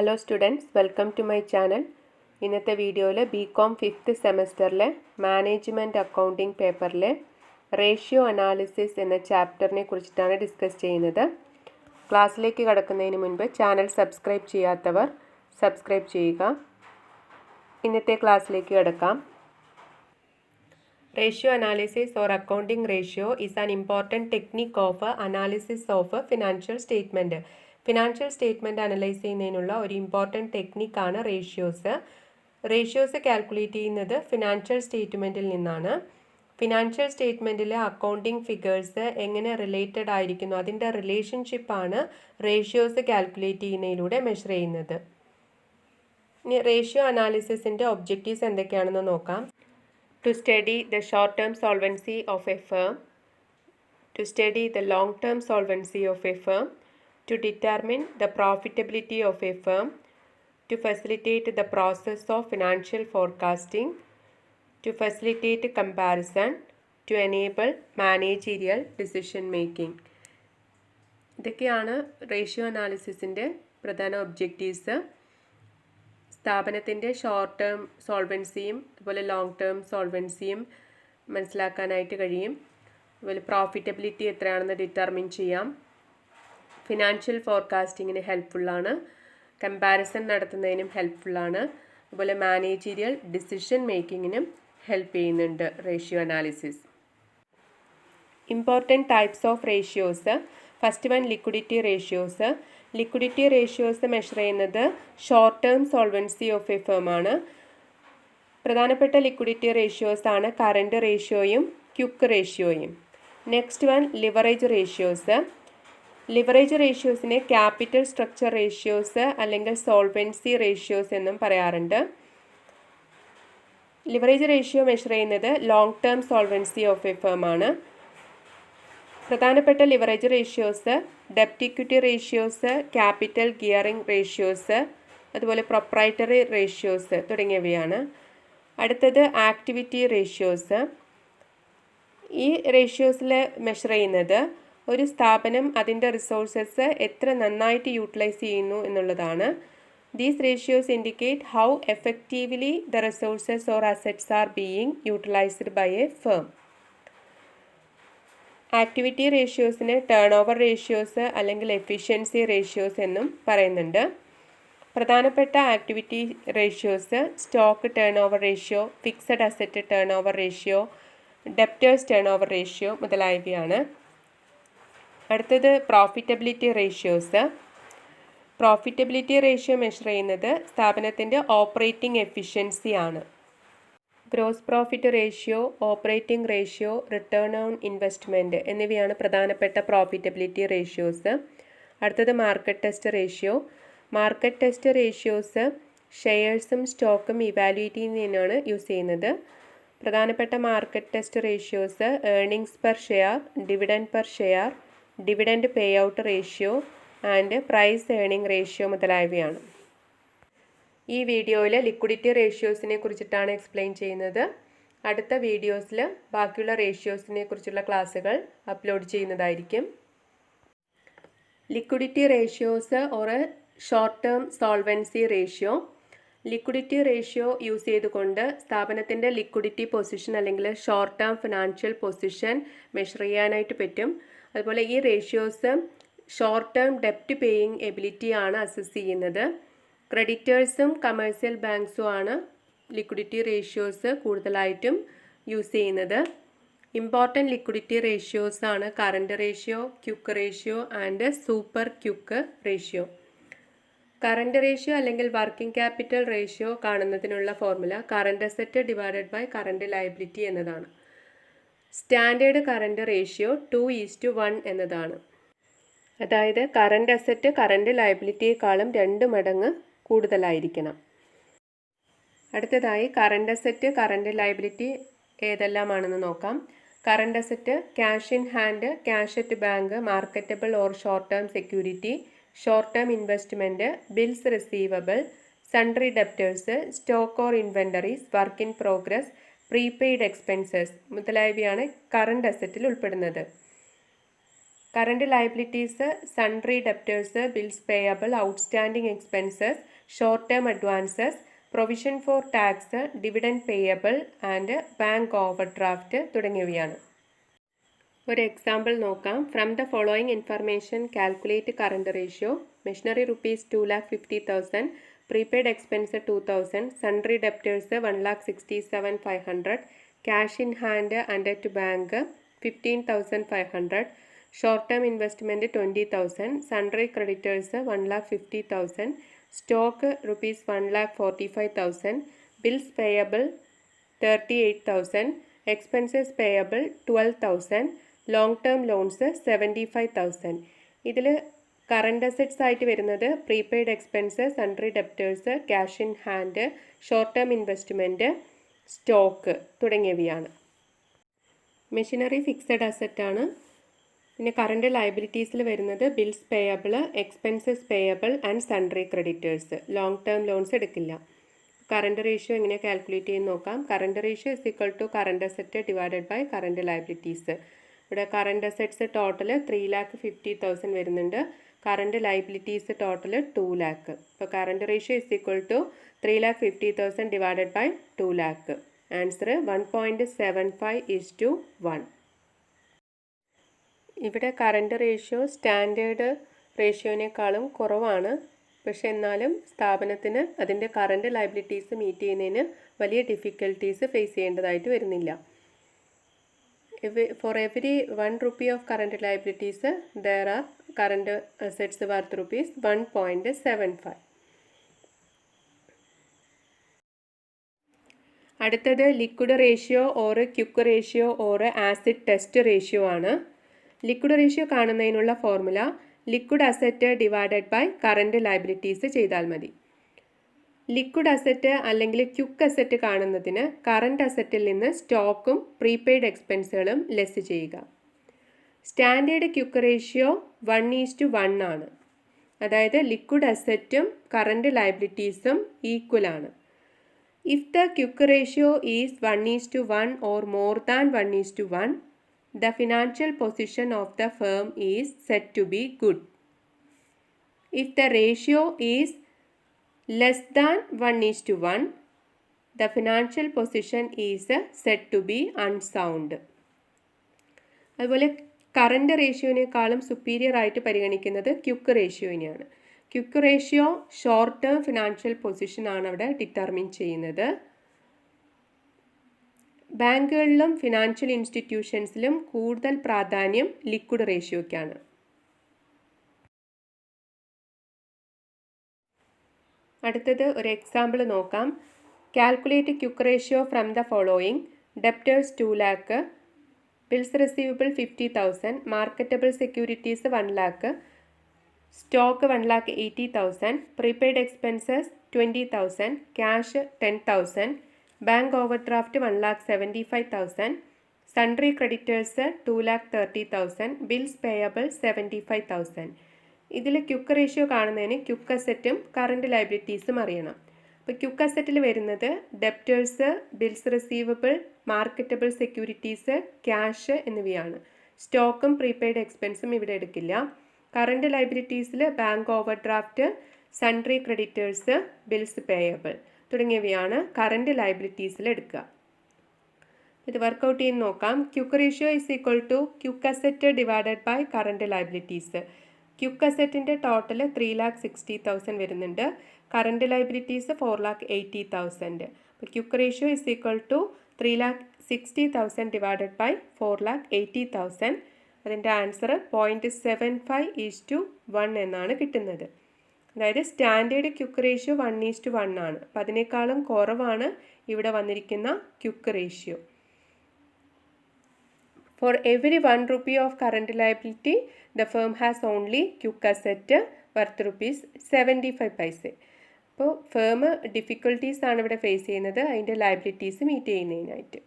Hello students, welcome to my channel. ഇന്നത്തെ വീഡിയോയിൽ BCOM 5th സെമസ്റ്ററിലെ മാനേജ്മെൻറ്റ് അക്കൗണ്ടിംഗ് പേപ്പറിലെ റേഷ്യോ അനാലിസിസ് എന്ന ചാപ്റ്ററിനെ കുറിച്ചിട്ടാണ് ഡിസ്കസ് ചെയ്യുന്നത്. ക്ലാസ്സിലേക്ക് കടക്കുന്നതിന് മുൻപ് ചാനൽ സബ്സ്ക്രൈബ് ചെയ്യാത്തവർ സബ്സ്ക്രൈബ് ചെയ്യുക. ഇന്നത്തെ ക്ലാസ്സിലേക്ക് കടക്കാം. Ratio analysis or accounting ratio is an important technique of analysis of financial statement. Financial statement analyse ചെയ്യുന്നതിനുള്ള ഒരു ഇമ്പോർട്ടൻറ്റ് ടെക്നിക്കാണ് റേഷ്യോസ്. റേഷ്യോസ് കാൽക്കുലേറ്റ് ചെയ്യുന്നത് ഫിനാൻഷ്യൽ സ്റ്റേറ്റ്മെൻറ്റിൽ നിന്നാണ്. ഫിനാൻഷ്യൽ സ്റ്റേറ്റ്മെൻറ്റിലെ അക്കൗണ്ടിങ് ഫിഗേഴ്സ് എങ്ങനെ റിലേറ്റഡ് ആയിരിക്കുന്നു, അതിൻ്റെ റിലേഷൻഷിപ്പാണ് റേഷ്യോസ് കാൽക്കുലേറ്റ് ചെയ്യുന്നതിലൂടെ മെഷർ ചെയ്യുന്നത്. ഇനി റേഷ്യോ അനാലിസിസിൻ്റെ ഒബ്ജക്റ്റീവ്സ് എന്തൊക്കെയാണെന്ന് നോക്കാം. To study the short-term solvency of a firm, to study the long-term solvency of a firm, to determine the profitability of a firm, to facilitate the process of financial forecasting, to facilitate comparison, to enable managerial decision making. ഇതൊക്കെയാണ് ratio അനാലിസിസിൻ്റെ പ്രധാന objectives. സ്ഥാപനത്തിൻ്റെ short term സോൾവൻസിയും അതുപോലെ long term സോൾവൻസിയും മനസ്സിലാക്കാനായിട്ട് കഴിയും. അതുപോലെ profitability എത്രയാണെന്ന് determine ചെയ്യാം. Financial ഫോർകാസ്റ്റിങ്ങിന് ഹെൽപ്ഫുള്ളാണ്. Comparison നടത്തുന്നതിനും ഹെൽപ്ഫുള്ളാണ്. അതുപോലെ മാനേജീരിയൽ ഡിസിഷൻ മേക്കിങ്ങിനും ഹെൽപ്പ് ചെയ്യുന്നുണ്ട് ratio analysis. Important types of ratios. First one liquidity ratios. Liquidity ratios measure ചെയ്യുന്നത് short term solvency of a firm ആണ്. പ്രധാനപ്പെട്ട ലിക്വിഡിറ്റി റേഷ്യോസ് ആണ് കറൻറ്റ് റേഷ്യോയും ക്യുക്ക് റേഷ്യോയും. Next one leverage ratios. Leverage റേഷ്യോസിനെ capital structure ratios അല്ലെങ്കിൽ solvency ratios എന്നും പറയാറുണ്ട്. ലിവറേജ് റേഷ്യോ മെഷർ ചെയ്യുന്നത് long term solvency of a firm ആണ്. പ്രധാനപ്പെട്ട ലിവറേജ് റേഷ്യോസ് ഡെപ്റ്റ് equity ratios, capital gearing ratios, അതുപോലെ പ്രൊപ്രൈറ്ററി റേഷ്യോസ് തുടങ്ങിയവയാണ്. അടുത്തത് ആക്ടിവിറ്റി റേഷ്യോസ്. ഈ റേഷ്യോസിൽ മെഷർ ചെയ്യുന്നത് ഒരു സ്ഥാപനം അതിൻ്റെ റിസോഴ്സസ് എത്ര നന്നായിട്ട് യൂട്ടിലൈസ് ചെയ്യുന്നു എന്നുള്ളതാണ്. These ratios indicate how effectively the resources or assets are being utilised by a firm. Activity റേഷ്യോസിന് ടേൺ ഓവർ റേഷ്യോസ് അല്ലെങ്കിൽ എഫിഷ്യൻസി റേഷ്യോസ് എന്നും പറയുന്നുണ്ട്. പ്രധാനപ്പെട്ട activity ratios stock turnover ratio, fixed asset turnover ratio, debtors turnover ratio മുതലായവയാണ്. അടുത്തത് profitability ratios. Profitability ratio measure ചെയ്യുന്നത് സ്ഥാപനത്തിൻ്റെ operating efficiency ആണ്. Gross profit ratio, operating ratio, return on investment എന്നിവയാണ് പ്രധാനപ്പെട്ട പ്രോഫിറ്റബിലിറ്റി റേഷ്യോസ്. അടുത്തത് market test ratio. Market test ratios ഷെയർസും സ്റ്റോക്കും ഇവാലുവേറ്റ് ചെയ്യുന്നതിനാണ് യൂസ് ചെയ്യുന്നത്. പ്രധാനപ്പെട്ട market test ratios earnings per share, dividend per share, dividend pay out ratio and price earning ratio മുതലായവയാണ്. ഈ വീഡിയോയിൽ ലിക്വിഡിറ്റി റേഷ്യോസിനെ കുറിച്ചിട്ടാണ് എക്സ്പ്ലെയിൻ ചെയ്യുന്നത്. അടുത്ത വീഡിയോസിൽ ബാക്കിയുള്ള റേഷ്യോസിനെ കുറിച്ചുള്ള ക്ലാസ്സുകൾ അപ്ലോഡ് ചെയ്യുന്നതായിരിക്കും. Liquidity ratios or short term solvency ratio. Liquidity ratio use ചെയ്തുകൊണ്ട് സ്ഥാപനത്തിൻ്റെ ലിക്വിഡിറ്റി പൊസിഷൻ അല്ലെങ്കിൽ short term financial position measure ചെയ്യാനായിട്ട് പറ്റും. അതുപോലെ ഈ റേഷ്യോസ് ഷോർട്ട് ടേം ഡെപ്റ്റ് പേയിങ് എബിലിറ്റി ആണ് അസസ് ചെയ്യുന്നത്. ക്രെഡിറ്റേഴ്സും കമേഴ്സ്യൽ ബാങ്ക്സും ആണ് ലിക്വിഡിറ്റി റേഷ്യോസ് കൂടുതലായിട്ടും യൂസ് ചെയ്യുന്നത്. ഇമ്പോർട്ടൻറ്റ് ലിക്വിഡിറ്റി റേഷ്യോസ് ആണ് current ratio, quick ratio and super quick ratio. Current ratio അല്ലെങ്കിൽ വർക്കിംഗ് ക്യാപിറ്റൽ റേഷ്യോ കാണുന്നതിനുള്ള formula current asset divided by current liability എന്നതാണ്. സ്റ്റാൻഡേർഡ് കറൻറ്റ് റേഷ്യോ 2:1 എന്നതാണ്. അതായത് കറൻറ്റ് അസറ്റ് കറൻറ്റ് ലയബിലിറ്റിയേക്കാളും 2 മടങ്ങ് കൂടുതലായിരിക്കണം. അടുത്തതായി കറൻറ്റ് അസറ്റ് കറൻറ്റ് ലയബിലിറ്റി ഏതെല്ലാമാണെന്ന് നോക്കാം. Current asset cash in hand, cash at bank, marketable or short term security, short term investment, bills receivable, sundry debtors, stock or inventories, work in progress, prepaid expenses മുതലായവയാണ് current അസറ്റിൽ ഉൾപ്പെടുന്നത്. Current liabilities sundry debtors, bills payable, outstanding expenses, short term advances, provision for tax, dividend payable and bank over draft തുടങ്ങിയവയാണ്. ഒരു example നോക്കാം. From the following information calculate current ratio. Machinery rupees 2,50,000, prepaid expense 2,000, sundry debtors 1,67,500, cash in hand and at bank 15,500, short term investment 20,000, sundry creditors 1,50,000, stock rupees 1,45,000, bills payable 38,000, expenses payable 12,000, long term loans 75,000. ഇതിൽ current assets ആയിട്ട് വരുന്നത് prepaid expense, sundry debtors, cash in hand, short term investment, stock തുടങ്ങിയവയാണ്. Machinery fixed അസറ്റാണ്. പിന്നെ current ലയബിലിറ്റീസിൽ വരുന്നത് bills payable, expenses payable and sundry creditors. Long term loans എടുക്കില്ല. Current ratio എങ്ങനെ കാൽക്കുലേറ്റ് ചെയ്യുന്ന നോക്കാം. Current ratio is equal to current asset divided by current liabilities. ഇവിടെ കറണ്ട് അസറ്റ്സ് ടോട്ടൽ 3,50,000 വരുന്നുണ്ട്. Current liabilities total 2 lakh. ഇപ്പോൾ current ratio is equal to 3,50,000 divided by 2 lakh. Answer 1.75:1. ഇവിടെ current ratio standard റേഷ്യോനേക്കാളും കുറവാണ്. പക്ഷെ എന്നാലും സ്ഥാപനത്തിന് അതിൻ്റെ കറണ്ട് ലയബിലിറ്റീസ് മീറ്റ് ചെയ്യുന്നതിന് വലിയ ഡിഫിക്കൽട്ടീസ് ഫേസ് ചെയ്യേണ്ടതായിട്ട് വരുന്നില്ല. For every 1 rupee of current liabilities, there are current assets worth rupees 1.75. അടുത്തത് liquid ratio or quick ratio or acid test ratio ആണ്. ലിക്വിഡ് റേഷ്യോ കാണുന്നതിനുള്ള formula liquid asset divided by current liabilities ചെയ്താൽ മതി. Liquid asset അല്ലെങ്കിൽ quick asset കാണുന്നതിന് current അസറ്റിൽ നിന്ന് സ്റ്റോക്കും പ്രീപെയ്ഡ് എക്സ്പെൻസുകളും ലെസ് ചെയ്യുക. സ്റ്റാൻഡേർഡ് ക്യുക്ക് റേഷ്യോ 1:1 ആണ്. അതായത് ലിക്വിഡ് അസറ്റും കറണ്ട് ലയബിലിറ്റീസും ഈക്വൽ ആണ്. If the quick ratio is 1:1 or more than 1:1, the financial position of the firm is said to be good. If the ratio is less than 1:1, the financial position is said to be unsound. അതുപോലെ current റേഷ്യോനേക്കാളും superior ആയിട്ട് പരിഗണിക്കുന്നത് quick റേഷ്യോനെയാണ്. Quick ratio short term financial position ആണ് അവിടെ determine ചെയ്യുന്നത്. ബാങ്കുകളിലും financial ഇൻസ്റ്റിറ്റ്യൂഷൻസിലും കൂടുതൽ പ്രാധാന്യം ലിക്വിഡ് റേഷ്യോയ്ക്കാണ്. അടുത്തത് ഒരു എക്സാമ്പിൾ നോക്കാം. Calculate quick ratio from the following. Debtors 2 lakh, bills receivable 50,000, marketable securities 1 lakh, stock 1,80,000, prepaid expenses 20,000, cash 10,000, bank overdraft 1,75,000, sundry creditors 2,30,000, bills payable 75,000. ഇതിൽ quick ratio കാണുന്നതിന് ക്യുക്ക് അസറ്റും current ലയബിലിറ്റീസും അറിയണം. അപ്പോൾ ക്യുക്ക് അസറ്റിൽ വരുന്നത് debtors, bills receivable, marketable securities, cash എന്നിവയാണ്. സ്റ്റോക്കും പ്രീപെയ്ഡ് എക്സ്പെൻസും ഇവിടെ എടുക്കില്ല. കറണ്ട് ലയബിലിറ്റീസിൽ bank overdraft, sundry creditors, bills payable തുടങ്ങിയവയാണ് കറണ്ട് ലയബിലിറ്റീസിൽ എടുക്കുക. ഇത് വർക്കൗട്ട് ചെയ്ത് നോക്കാം. Quick ratio is equal to quick asset divided by current liabilities. Quick അസറ്റിൻ്റെ ടോട്ടൽ 3,60,000 വരുന്നുണ്ട്. Current liabilities 4,80,000. അപ്പോൾ quick ratio is equal to 3,60,000 divided by 4,80,000. അതിൻ്റെ ആൻസർ 0.75:1 എന്നാണ് കിട്ടുന്നത്. അതായത് സ്റ്റാൻഡേർഡ് ക്യുക്ക് റേഷ്യോ 1:1 ആണ്. അപ്പം അതിനേക്കാളും കുറവാണ് ഇവിടെ വന്നിരിക്കുന്ന quick ratio. For every 1 rupee of current liability, the firm has only quick asset worth rupees 75 paise. അപ്പോൾ ഫേം ഡിഫിക്കൽട്ടീസ് ആണ് ഇവിടെ ഫേസ് ചെയ്യുന്നത് അതിൻ്റെ ലയബിലിറ്റീസ് മീറ്റ് ചെയ്യുന്നതിനായിട്ട്.